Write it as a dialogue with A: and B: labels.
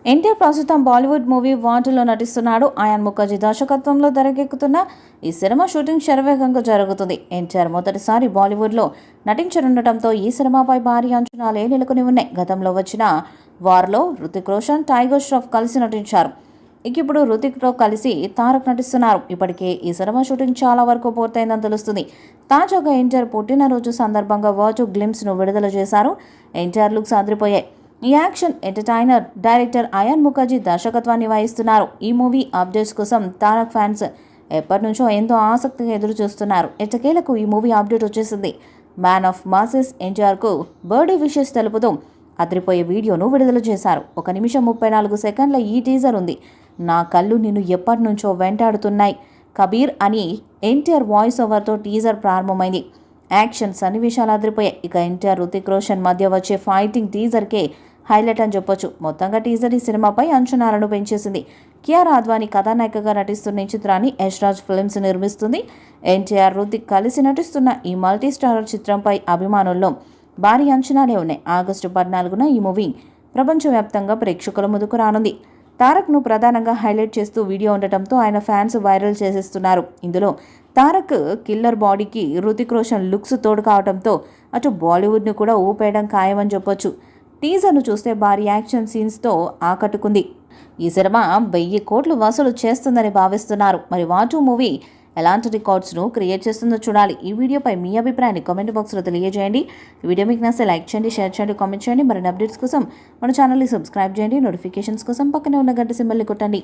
A: ఎన్టీఆర్ ప్రస్తుతం బాలీవుడ్ మూవీ వాటర్లో నటిస్తున్నాడు. అయాన్ ముఖర్జీ దర్శకత్వంలో తెరకెక్కుతున్న ఈ సినిమా షూటింగ్ శరవేగంగా జరుగుతుంది. ఎన్టీఆర్ మొదటిసారి బాలీవుడ్లో నటించనుండటంతో ఈ సినిమాపై భారీ అంచనాలే నెలకొని ఉన్నాయి. గతంలో వచ్చిన వార్లో హృతిక్ రోషన్, టైగర్ ష్రాఫ్ కలిసి నటించారు. ఇప్పుడు హృతిక్తో కలిసి తారక్ నటిస్తున్నారు. ఇప్పటికే ఈ సినిమా షూటింగ్ చాలా వరకు పూర్తయిందని తెలుస్తుంది. తాజాగా ఎన్టీఆర్ పుట్టినరోజు సందర్భంగా వర్చువల్ గ్లింప్స్ను విడుదల చేశారు. ఎన్టీఆర్ లుక్స్ అదిరిపోయాయి. ఈ action entertainer director Ayan Mukherjee దర్శకత్వాన్ని వహిస్తున్నారు. ఈ మూవీ అప్డేట్స్ కోసం తారక్ ఫ్యాన్స్ ఎప్పటి నుంచో ఎంతో ఆసక్తిగా ఎదురు చూస్తున్నారు. ఎట్టకేలకు ఈ మూవీ అప్డేట్ వచ్చేసింది. మ్యాన్ ఆఫ్ మాసెస్ ఎన్టీఆర్కు బర్త్డే విషెస్ తెలుపుతూ అదిరిపోయే వీడియోను విడుదల చేశారు. 1 నిమిషం 34 సెకండ్ల ఈ టీజర్ ఉంది. నా కళ్ళు నిన్ను ఎప్పటి నుంచో వెంటాడుతున్నాయి కబీర్ అని ఎన్టీఆర్ వాయిస్ ఓవర్తో టీజర్ ప్రారంభమైంది. యాక్షన్ సన్నివేశాలు అదిరిపోయాయి. ఇక ఎన్టీఆర్, హృతిక్ రోషన్ మధ్య వచ్చే ఫైటింగ్ టీజర్కే హైలైట్ అని చెప్పొచ్చు. మొత్తంగా టీజర్ ఈ సినిమాపై అంచనాలను పెంచేసింది. కియారా అద్వానీ కథానాయికగా నటిస్తున్న ఈ చిత్రాన్ని యష్ రాజ్ ఫిల్మ్స్ నిర్మిస్తుంది. ఎన్టీఆర్, హృతిక్ కలిసి నటిస్తున్న ఈ మల్టీ స్టారర్ చిత్రంపై అభిమానుల్లో భారీ అంచనాలే ఉన్నాయి. ఆగస్టు 14న ఈ మూవీ ప్రపంచవ్యాప్తంగా ప్రేక్షకుల ముందుకు రానుంది. తారక్ను ప్రధానంగా హైలైట్ చేస్తూ వీడియో ఉండటంతో ఆయన ఫ్యాన్స్ వైరల్ చేసేస్తున్నారు. ఇందులో తారక్ కిల్లర్ బాడీకి హృతిక్ రోషన్ లుక్స్ తోడు కావడంతో అటు బాలీవుడ్ను కూడా ఊపేయడం ఖాయమని చెప్పొచ్చు. టీజర్ను చూస్తే భారీ యాక్షన్ సీన్స్తో ఆకట్టుకుంది. ఈ సినిమా 1000 కోట్లు వసూలు చేస్తుందని భావిస్తున్నారు. మరి వాటు మూవీ ఎలాంటి రికార్డ్స్ను క్రియేట్ చేస్తుందో చూడాలి. ఈ వీడియోపై మీ అభిప్రాయాన్ని కామెంట్ బాక్స్లో తెలియజేయండి. ఈ వీడియో మీకు నచ్చితే లైక్ చేయండి, షేర్ చేయండి, కామెంట్ చేయండి. మరిన్ని అప్డేట్స్ కోసం మన ఛానల్ని సబ్స్క్రైబ్ చేయండి. నోటిఫికేషన్స్ కోసం పక్కనే ఉన్న గంట సింబల్ని కొట్టండి.